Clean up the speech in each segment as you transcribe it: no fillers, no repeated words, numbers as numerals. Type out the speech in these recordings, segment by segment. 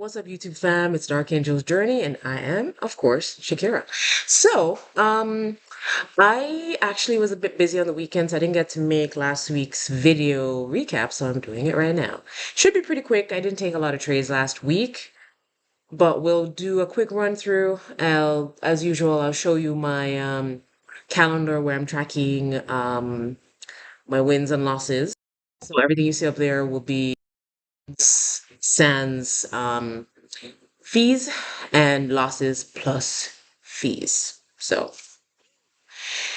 What's up, YouTube fam? It's Dark Angel's Journey, and I am, of course, Shakira. I actually was a bit busy on the weekends. I didn't get to make last week's video recap, so I'm doing it right now. Should be pretty quick. I didn't take a lot of trades last week, but we'll do a quick run through. As usual, I'll show you my calendar where I'm tracking my wins and losses. So everything you see up there will be sans fees and losses plus fees. So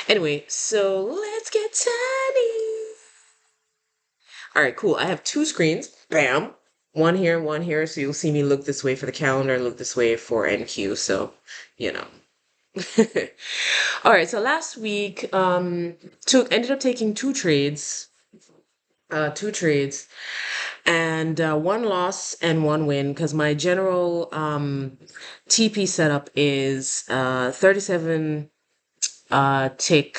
anyway, so let's get tiny. All right, cool. I have two screens. Bam. One here and one here. So you'll see me look this way for the calendar and look this way for NQ. So, you know. All right, so last week, ended up taking two trades, and one loss and one win because my general TP setup is 37 tick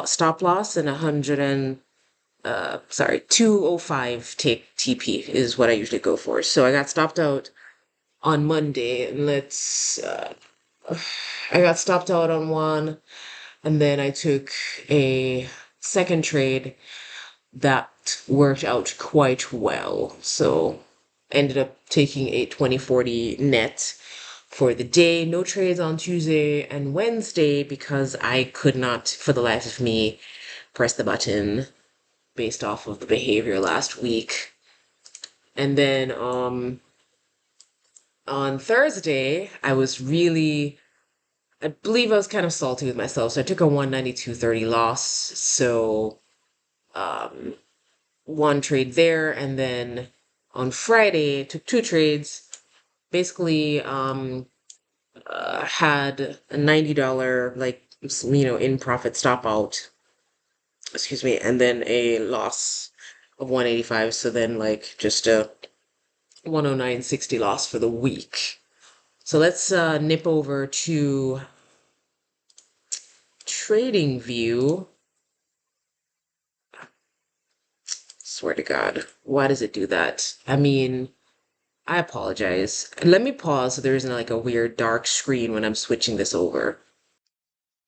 stop loss and 205 tick TP is what I usually go for. So I got stopped out on Monday, and I got stopped out on one, and then I took a second trade that worked out quite well. So ended up taking a 2040 net for the day. No trades on Tuesday and Wednesday because I could not, for the life of me, press the button based off of the behavior last week. And then on Thursday, I believe I was kind of salty with myself. So I took a 192.30 loss. So um, one trade there, and then on Friday took two trades. Basically, had a $90 in profit stop out. Excuse me, and then a loss of 185. So then just a 109.60 loss for the week. So let's nip over to TradingView. Swear to God, why does it do that? I mean, I apologize. Let me pause so there isn't like a weird dark screen when I'm switching this over.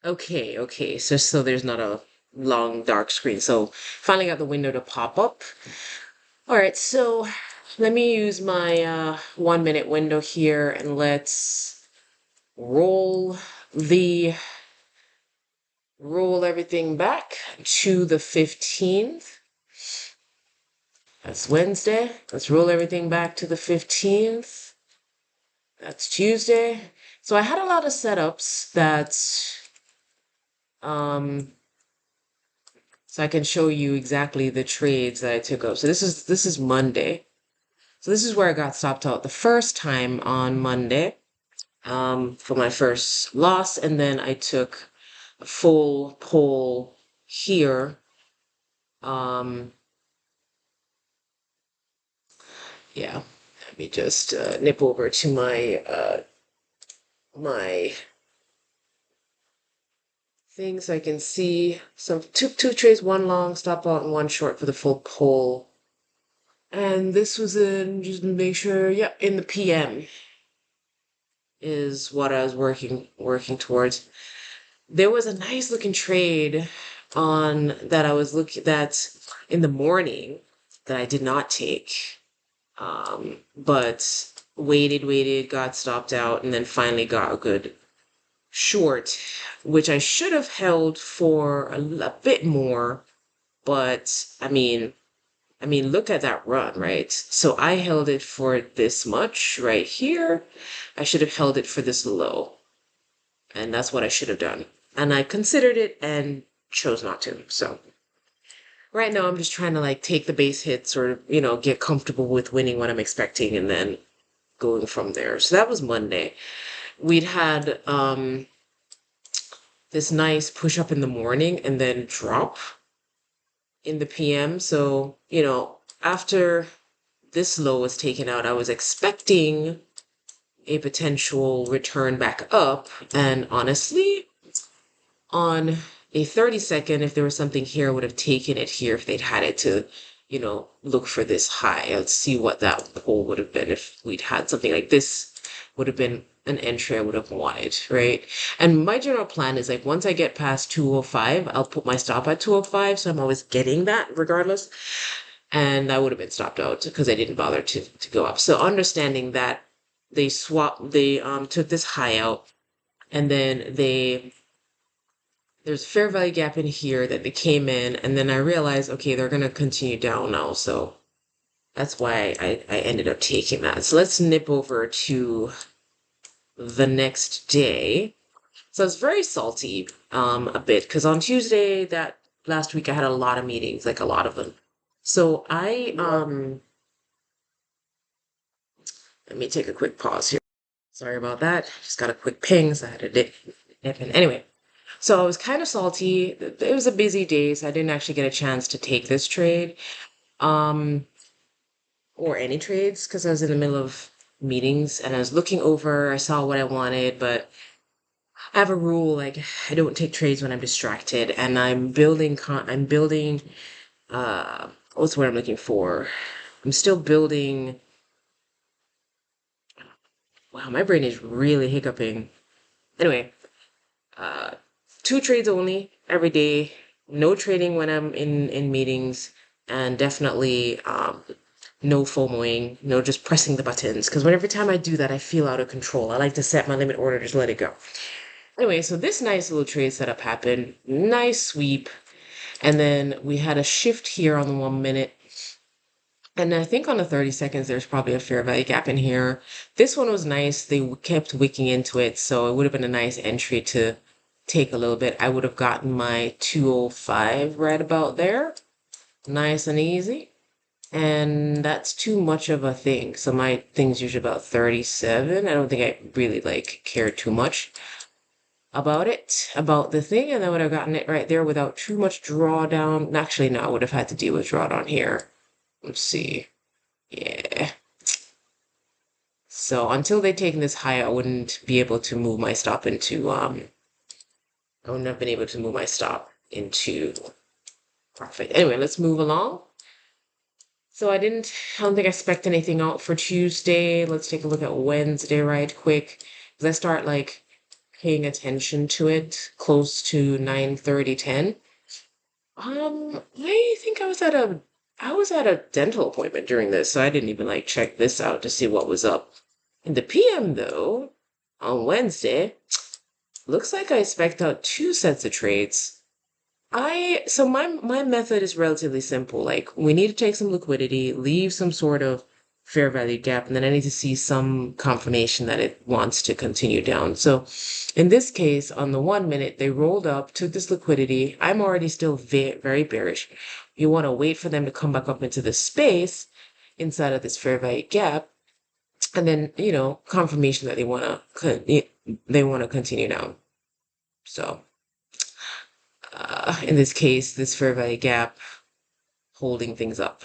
Okay. So there's not a long dark screen. So finally got the window to pop up. All right, so let me use my 1 minute window here, and let's roll everything back to the 15th. That's Wednesday. Let's roll everything back to the 15th. That's Tuesday. So I had a lot of setups um so I can show you exactly the trades that I took up. So this is Monday. So this is where I got stopped out the first time on Monday for my first loss, and then I took a full pull here. Um yeah, let me just nip over to my thing so I can see some two trays, one long stop out and one short for the full pull. And this was in, just make sure, yeah, in the PM is what I was working towards. There was a nice looking trade on that I was looking that in the morning that I did not take. But waited, got stopped out, and then finally got a good short, which I should have held for a bit more. But I mean, look at that run, right? So I held it for this much right here. I should have held it for this low. And that's what I should have done. And I considered it and chose not to. So right now I'm just trying to take the base hits or, get comfortable with winning what I'm expecting and then going from there. So that was Monday. We'd had this nice push up in the morning and then drop in the PM. So, after this low was taken out, I was expecting a potential return back up. And honestly, on a 30-second, if there was something here, I would have taken it here if they'd had it to look for this high. Let's see what that pull would have been if we'd had something like this. Would have been an entry I would have wanted, right? And my general plan is like once I get past 205, I'll put my stop at 205. So I'm always getting that regardless. And I would have been stopped out because I didn't bother to go up. So understanding that they took this high out and then there's a fair value gap in here that they came in, and then I realized, okay, they're gonna continue down now, so that's why I ended up taking that. So let's nip over to the next day. So it's very salty, a bit, because on Tuesday that last week I had a lot of meetings, like a lot of them. So let me take a quick pause here. Sorry about that. Just got a quick ping, so I had to dip in. Anyway, so I was kind of salty. It was a busy day, so I didn't actually get a chance to take this trade, um, or any trades, because I was in the middle of meetings and I was looking over. I saw what I wanted, but I have a rule like I don't take trades when I'm distracted, and I'm building. What's the word I'm looking for? I'm still building. Wow, my brain is really hiccuping. Anyway, uh, two trades only every day. No trading when I'm in meetings, and definitely no FOMOing, no just pressing the buttons. Because whenever time I do that, I feel out of control. I like to set my limit order, just let it go. Anyway, so this nice little trade setup happened. Nice sweep. And then we had a shift here on the 1 minute. And I think on the 30 seconds, there's probably a fair value gap in here. This one was nice. They kept wicking into it. So it would have been a nice entry to take a little bit. I would have gotten my 205 right about there. Nice and easy. And that's too much of a thing. So my thing's usually about 37. I don't think I really care too much about the thing, and I would have gotten it right there without too much drawdown. Actually, no, I would have had to deal with drawdown here. Let's see. Yeah. So until they'd taken this high, I wouldn't be able to move my stop into I wouldn't have been able to move my stop into profit. Anyway, let's move along. So I don't think I spec'd anything out for Tuesday. Let's take a look at Wednesday right quick. Because I start paying attention to it close to 9:30, 10. I think I was at a dental appointment during this, so I didn't even check this out to see what was up. In the PM though, on Wednesday, looks like I spec'd out two sets of trades. My method is relatively simple. Like we need to take some liquidity, leave some sort of fair value gap, and then I need to see some confirmation that it wants to continue down. So in this case, on the 1 minute, they rolled up, took this liquidity. I'm already still very bearish. You want to wait for them to come back up into the space inside of this fair value gap, and then confirmation that they want to continue down. So in this case, this fair value gap holding things up.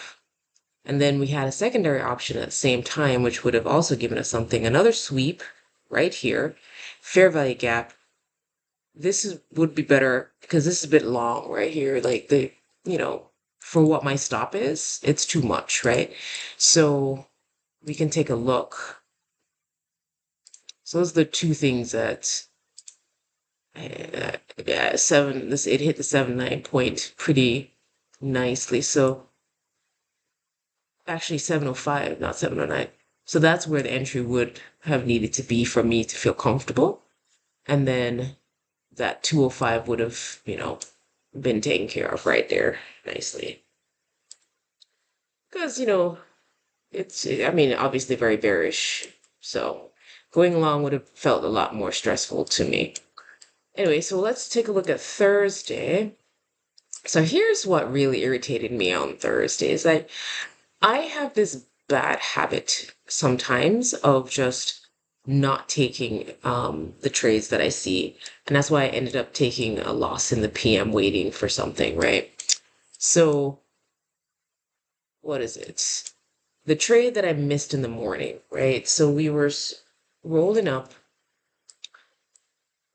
And then we had a secondary option at the same time, which would have also given us something, another sweep right here, fair value gap. Would be better because this is a bit long right here. For what my stop is, it's too much, right? So we can take a look. So those are the two things that yeah, it hit the 7-9 point pretty nicely. So actually 705, not 709. So that's where the entry would have needed to be for me to feel comfortable. And then that 205 would have, been taken care of right there nicely. Because, obviously very bearish. So going along would have felt a lot more stressful to me. Anyway, so let's take a look at Thursday. So here's what really irritated me on Thursday is that I have this bad habit sometimes of just not taking the trades that I see. And that's why I ended up taking a loss in the PM waiting for something, right? So what is it? The trade that I missed in the morning, right? So we were rolling up.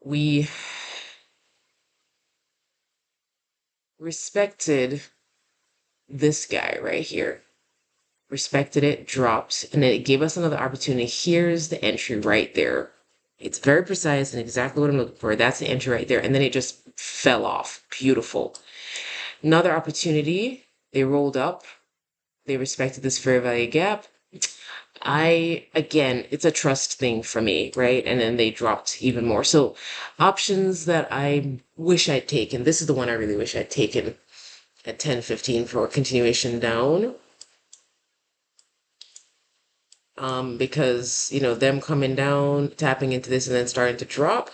We respected this guy right here. Respected it, dropped, and then it gave us another opportunity. Here's the entry right there. It's very precise and exactly what I'm looking for. That's the entry right there. And then it just fell off. Beautiful. Another opportunity. They rolled up. They respected this fair value gap. Again, it's a trust thing for me, right? And then they dropped even more. So options that I wish I'd taken. This is the one I really wish I'd taken at 10.15 for continuation down. Because, them coming down, tapping into this and then starting to drop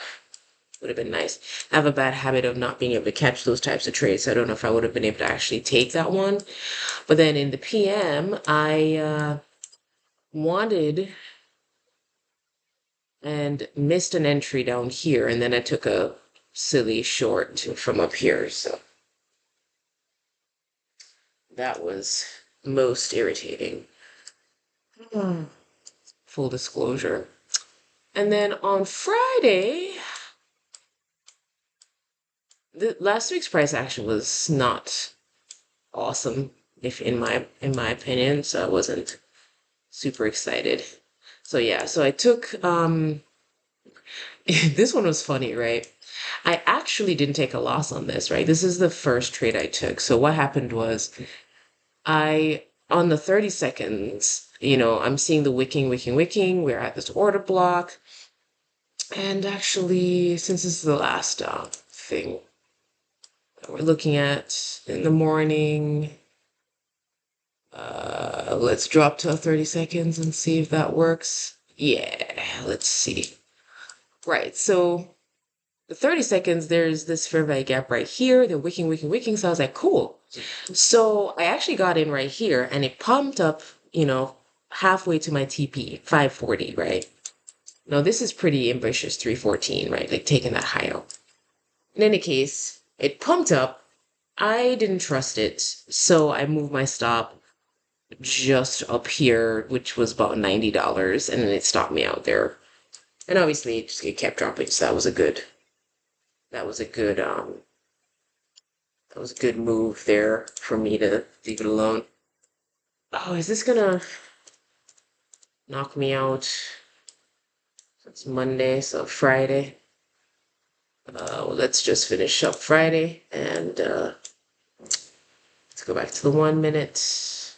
would have been nice. I have a bad habit of not being able to catch those types of trades. So I don't know if I would have been able to actually take that one. But then in the PM, I wanted and missed an entry down here, and then I took a silly short from up here. So that was most irritating. Full disclosure. And then on Friday, last week's price action was not awesome, if in my opinion. So I wasn't super excited. So yeah, so I took this one was funny, right? I actually didn't take a loss on this, right? This is the first trade I took. So what happened was I on the 30 seconds, I'm seeing the wicking. We're at this order block. And actually, since this is the last thing that we're looking at in the morning, let's drop to 30 seconds and see if that works. Yeah, let's see. Right, so the 30 seconds, there's this fair value gap right here. They're wicking. So I was like, cool. So I actually got in right here and it pumped up, halfway to my TP, 540, right? Now this is pretty ambitious, 314, right? Like taking that high out. In any case, it pumped up. I didn't trust it, so I moved my stop just up here, which was about $90, and then it stopped me out there. And obviously, it kept dropping, so that was a good that was a good move there for me to leave it alone. Oh, is this gonna knock me out? It's Monday, so Friday. Well, let's just finish up Friday and let's go back to the 1 minute.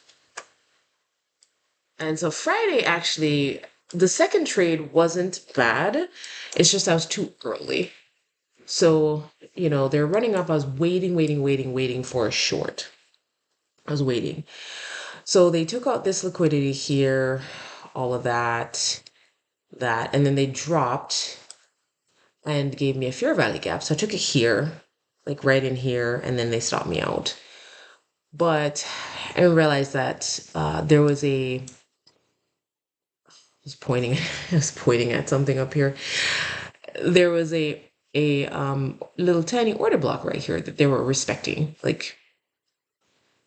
And so Friday, actually, the second trade wasn't bad. It's just I was too early. So, they're running up. I was waiting for a short. I was waiting. So they took out this liquidity here, all of that, and then they dropped and gave me a fair value gap. So I took it here, like right in here, and then they stopped me out. But I realized that there was I was pointing, I was pointing at something up here. There was a little tiny order block right here that they were respecting, like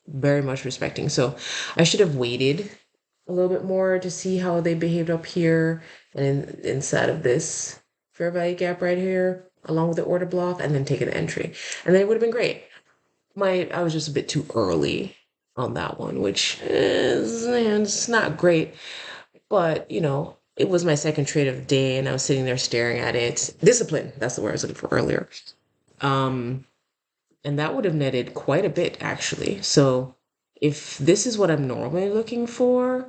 very much respecting. So I should have waited a little bit more to see how they behaved up here and inside of this fair value gap right here, along with the order block, and then taking the entry. And then it would have been great. I was just a bit too early on that one, which is it's not great. But, it was my second trade of the day and I was sitting there staring at it. Discipline, that's the word I was looking for earlier. Um, and that would have netted quite a bit actually. So if this is what I'm normally looking for,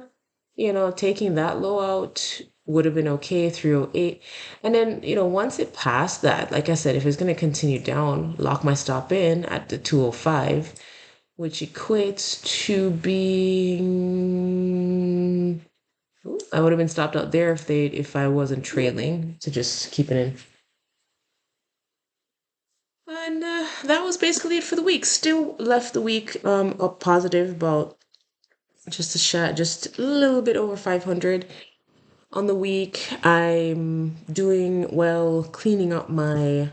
taking that low out would have been okay, 308. And then, once it passed that, like I said, if it's going to continue down, lock my stop in at the 205, which equates to being I would have been stopped out there if I wasn't trailing to just keep it in. And that was basically it for the week. Still left the week up positive about just a little bit over 500 on the week. I'm doing well cleaning up my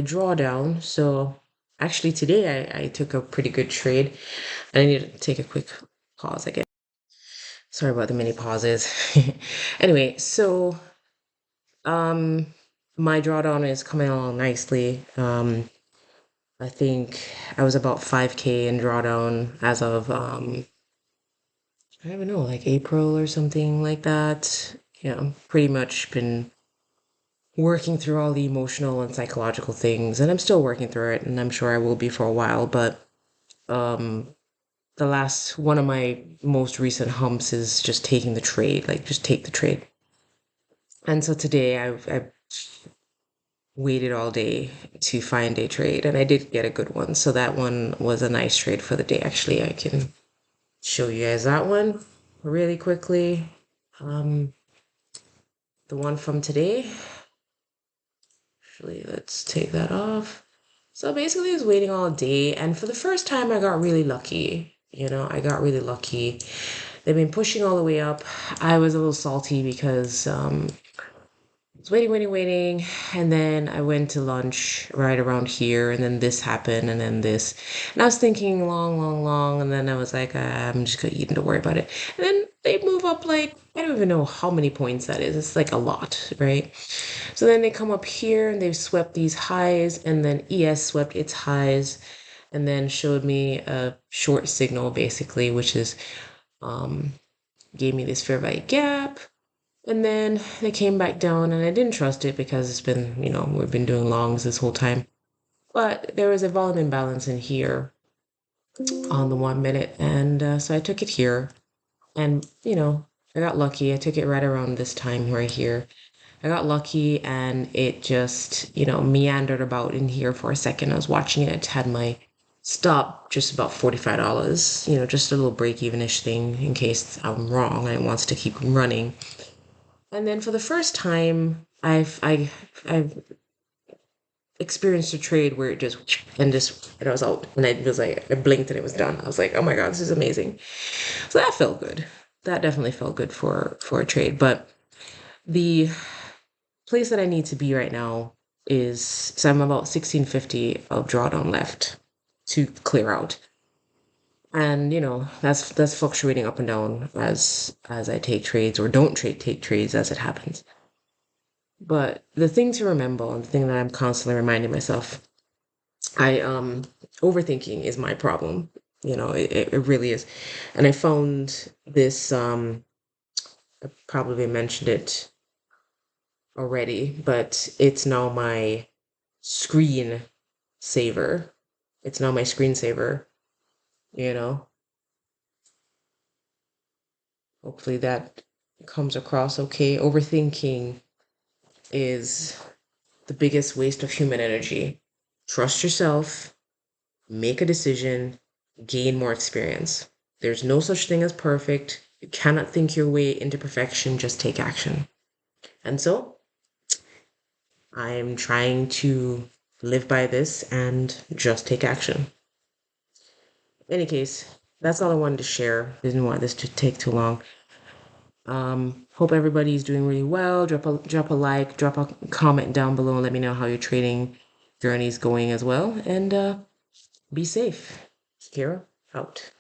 drawdown. So actually today I took a pretty good trade. I need to take a quick pause again. Sorry about the mini pauses. Anyway, so um my drawdown is coming along nicely. I think I was about 5K in drawdown as of I don't even know, like April or something like that. Pretty much been working through all the emotional and psychological things, and I'm still working through it, and I'm sure I will be for a while, but um the last one of my most recent humps is just taking the trade, like just take the trade. And so today I waited all day to find a trade, and I did get a good one. So that one was a nice trade for the day. Actually, I can show you guys that one really quickly. Um, the one from today. Actually, let's take that off. So basically, I was waiting all day, and for the first time, I got really lucky. I got really lucky. They've been pushing all the way up. I was a little salty because I was waiting, waiting, waiting, and then I went to lunch right around here, and then this happened, and then this. And I was thinking long, long, long, and then I was like, I'm just gonna eat and don't worry about it. And then they move up like, I don't even know how many points that is. It's like a lot, right? So then they come up here and they've swept these highs, and then ES swept its highs, and then showed me a short signal basically, which is um, gave me this fair value gap. And then they came back down, and I didn't trust it because it's been, we've been doing longs this whole time. But there was a volume imbalance in here on the 1 minute, and so I took it here, and I got lucky. I took it right around this time right here. I got lucky, and it just, meandered about in here for a second. I was watching it. It had my stop just about $45, just a little break even-ish thing in case I'm wrong and it wants to keep running. And then for the first time, I've experienced a trade where it just, and I was out, and I was like, I blinked and it was done. I was like, oh my god, this is amazing. So that felt good. That definitely felt good for a trade. But the place that I need to be right now is, so I'm about 1650 of drawdown left to clear out. And that's fluctuating up and down as I take trades or don't take trades as it happens. But the thing to remember, and the thing that I'm constantly reminding myself, I overthinking is my problem. It really is. And I found this, I probably mentioned it already, but it's now my screen saver. It's now my screensaver, you know. Hopefully that comes across okay. Overthinking is the biggest waste of human energy. Trust yourself, make a decision, gain more experience. There's no such thing as perfect. You cannot think your way into perfection, just take action. And so I'm trying to live by this and just take action. In any case, that's all I wanted to share. Didn't want this to take too long. Hope everybody's doing really well. Drop a like, drop a comment down below, and let me know how your trading journey is going as well. And be safe. Kira out.